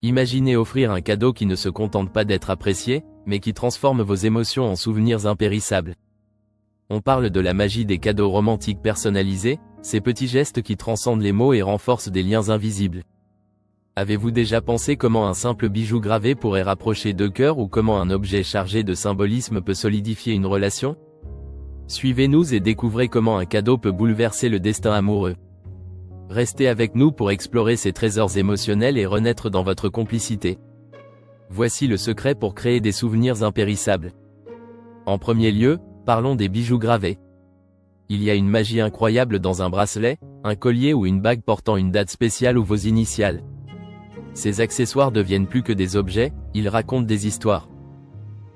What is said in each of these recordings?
Imaginez offrir un cadeau qui ne se contente pas d'être apprécié, mais qui transforme vos émotions en souvenirs impérissables. On parle de la magie des cadeaux romantiques personnalisés, ces petits gestes qui transcendent les mots et renforcent des liens invisibles. Avez-vous déjà pensé comment un simple bijou gravé pourrait rapprocher deux cœurs ou comment un objet chargé de symbolisme peut solidifier une relation? Suivez-nous et découvrez comment un cadeau peut bouleverser le destin amoureux. Restez avec nous pour explorer ces trésors émotionnels et renaître dans votre complicité. Voici le secret pour créer des souvenirs impérissables. En premier lieu, parlons des bijoux gravés. Il y a une magie incroyable dans un bracelet, un collier ou une bague portant une date spéciale ou vos initiales. Ces accessoires deviennent plus que des objets, ils racontent des histoires.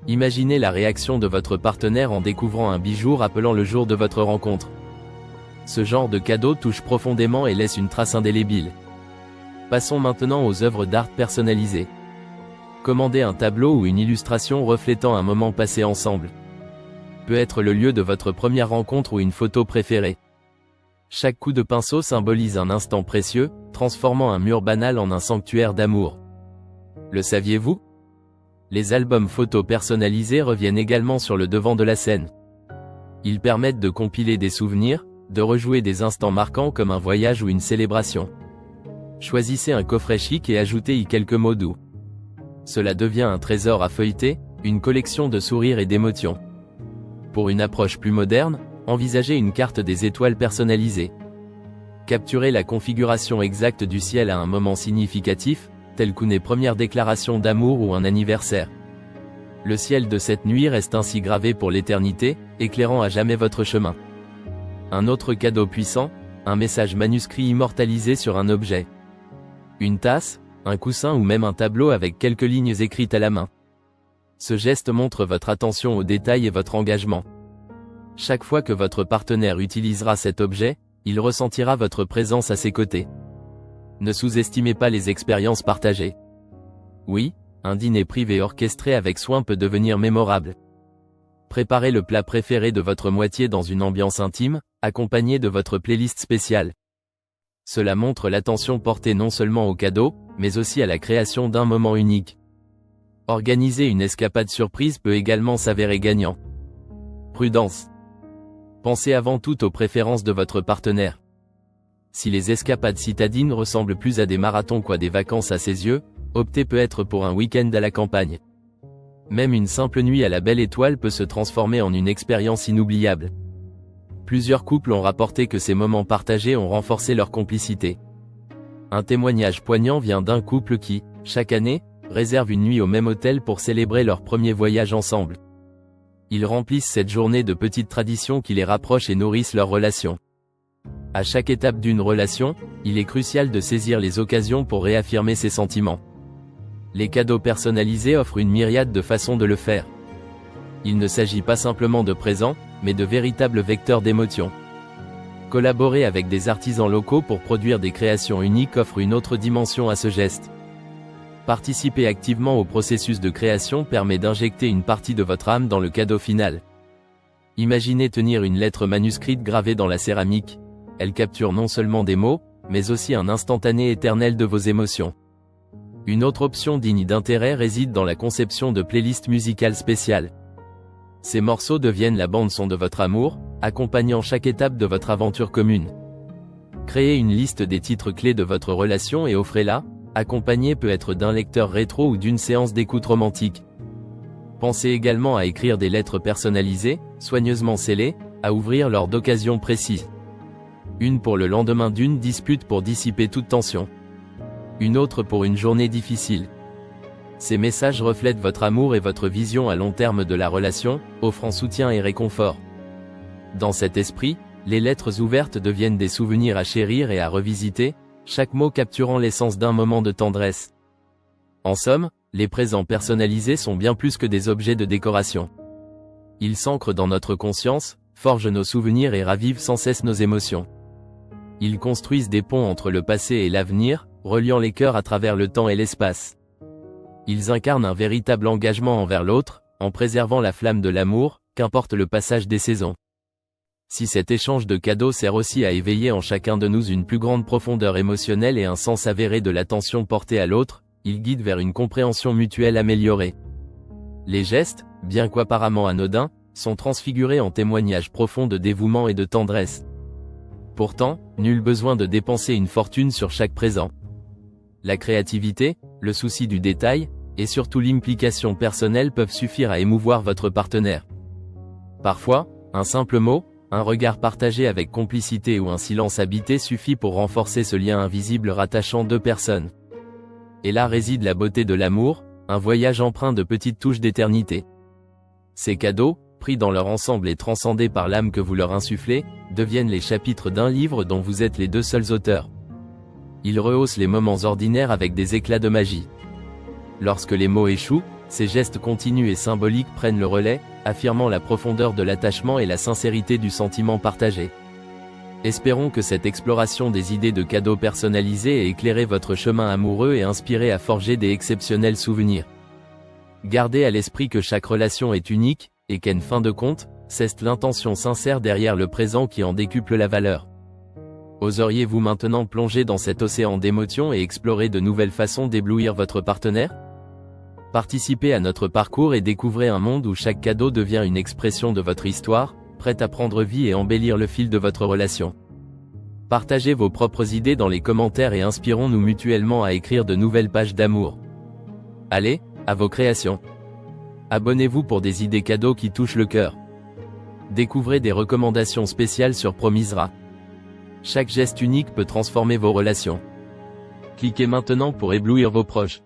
Imaginez la réaction de votre partenaire en découvrant un bijou rappelant le jour de votre rencontre. Ce genre de cadeau touche profondément et laisse une trace indélébile. Passons maintenant aux œuvres d'art personnalisées. Commandez un tableau ou une illustration reflétant un moment passé ensemble. Peut être le lieu de votre première rencontre ou une photo préférée. Chaque coup de pinceau symbolise un instant précieux, transformant un mur banal en un sanctuaire d'amour. Le saviez-vous? Les albums photos personnalisés reviennent également sur le devant de la scène. Ils permettent de compiler des souvenirs, de rejouer des instants marquants comme un voyage ou une célébration. Choisissez un coffret chic et ajoutez-y quelques mots doux. Cela devient un trésor à feuilleter, une collection de sourires et d'émotions. Pour une approche plus moderne, envisagez une carte des étoiles personnalisée. Capturez la configuration exacte du ciel à un moment significatif, tel qu'une première déclaration d'amour ou un anniversaire. Le ciel de cette nuit reste ainsi gravé pour l'éternité, éclairant à jamais votre chemin. Un autre cadeau puissant, un message manuscrit immortalisé sur un objet. Une tasse, un coussin ou même un tableau avec quelques lignes écrites à la main. Ce geste montre votre attention aux détails et votre engagement. Chaque fois que votre partenaire utilisera cet objet, il ressentira votre présence à ses côtés. Ne sous-estimez pas les expériences partagées. Oui, un dîner privé orchestré avec soin peut devenir mémorable. Préparez le plat préféré de votre moitié dans une ambiance intime, accompagné de votre playlist spéciale. Cela montre l'attention portée non seulement au cadeau, mais aussi à la création d'un moment unique. Organiser une escapade surprise peut également s'avérer gagnant. Prudence. Pensez avant tout aux préférences de votre partenaire. Si les escapades citadines ressemblent plus à des marathons qu'à des vacances à ses yeux, optez peut-être pour un week-end à la campagne. Même une simple nuit à la belle étoile peut se transformer en une expérience inoubliable. Plusieurs couples ont rapporté que ces moments partagés ont renforcé leur complicité. Un témoignage poignant vient d'un couple qui, chaque année, réserve une nuit au même hôtel pour célébrer leur premier voyage ensemble. Ils remplissent cette journée de petites traditions qui les rapprochent et nourrissent leur relation. À chaque étape d'une relation, il est crucial de saisir les occasions pour réaffirmer ses sentiments. Les cadeaux personnalisés offrent une myriade de façons de le faire. Il ne s'agit pas simplement de présents, mais de véritables vecteurs d'émotions. Collaborer avec des artisans locaux pour produire des créations uniques offre une autre dimension à ce geste. Participer activement au processus de création permet d'injecter une partie de votre âme dans le cadeau final. Imaginez tenir une lettre manuscrite gravée dans la céramique. Elle capture non seulement des mots, mais aussi un instantané éternel de vos émotions. Une autre option digne d'intérêt réside dans la conception de playlists musicales spéciales. Ces morceaux deviennent la bande-son de votre amour, accompagnant chaque étape de votre aventure commune. Créez une liste des titres clés de votre relation et offrez-la, accompagnée peut être d'un lecteur rétro ou d'une séance d'écoute romantique. Pensez également à écrire des lettres personnalisées, soigneusement scellées, à ouvrir lors d'occasions précises. Une pour le lendemain d'une dispute pour dissiper toute tension. Une autre pour une journée difficile. Ces messages reflètent votre amour et votre vision à long terme de la relation, offrant soutien et réconfort. Dans cet esprit, les lettres ouvertes deviennent des souvenirs à chérir et à revisiter, chaque mot capturant l'essence d'un moment de tendresse. En somme, les présents personnalisés sont bien plus que des objets de décoration. Ils s'ancrent dans notre conscience, forgent nos souvenirs et ravivent sans cesse nos émotions. Ils construisent des ponts entre le passé et l'avenir, reliant les cœurs à travers le temps et l'espace. Ils incarnent un véritable engagement envers l'autre, en préservant la flamme de l'amour, qu'importe le passage des saisons. Si cet échange de cadeaux sert aussi à éveiller en chacun de nous une plus grande profondeur émotionnelle et un sens avéré de l'attention portée à l'autre, ils guident vers une compréhension mutuelle améliorée. Les gestes, bien qu'apparemment anodins, sont transfigurés en témoignages profonds de dévouement et de tendresse. Pourtant, nul besoin de dépenser une fortune sur chaque présent. La créativité, le souci du détail, et surtout l'implication personnelle peuvent suffire à émouvoir votre partenaire. Parfois, un simple mot, un regard partagé avec complicité ou un silence habité suffit pour renforcer ce lien invisible rattachant deux personnes. Et là réside la beauté de l'amour, un voyage empreint de petites touches d'éternité. Ces cadeaux, pris dans leur ensemble et transcendés par l'âme que vous leur insufflez, deviennent les chapitres d'un livre dont vous êtes les deux seuls auteurs. Ils rehaussent les moments ordinaires avec des éclats de magie. Lorsque les mots échouent, ces gestes continus et symboliques prennent le relais, affirmant la profondeur de l'attachement et la sincérité du sentiment partagé. Espérons que cette exploration des idées de cadeaux personnalisés ait éclairé votre chemin amoureux et inspiré à forger des exceptionnels souvenirs. Gardez à l'esprit que chaque relation est unique, et qu'en fin de compte, c'est l'intention sincère derrière le présent qui en décuple la valeur. Oseriez-vous maintenant plonger dans cet océan d'émotions et explorer de nouvelles façons d'éblouir votre partenaire ? Participez à notre parcours et découvrez un monde où chaque cadeau devient une expression de votre histoire, prête à prendre vie et embellir le fil de votre relation. Partagez vos propres idées dans les commentaires et inspirons-nous mutuellement à écrire de nouvelles pages d'amour. Allez, à vos créations. Abonnez-vous pour des idées cadeaux qui touchent le cœur. Découvrez des recommandations spéciales sur Promisera. Chaque geste unique peut transformer vos relations. Cliquez maintenant pour éblouir vos proches.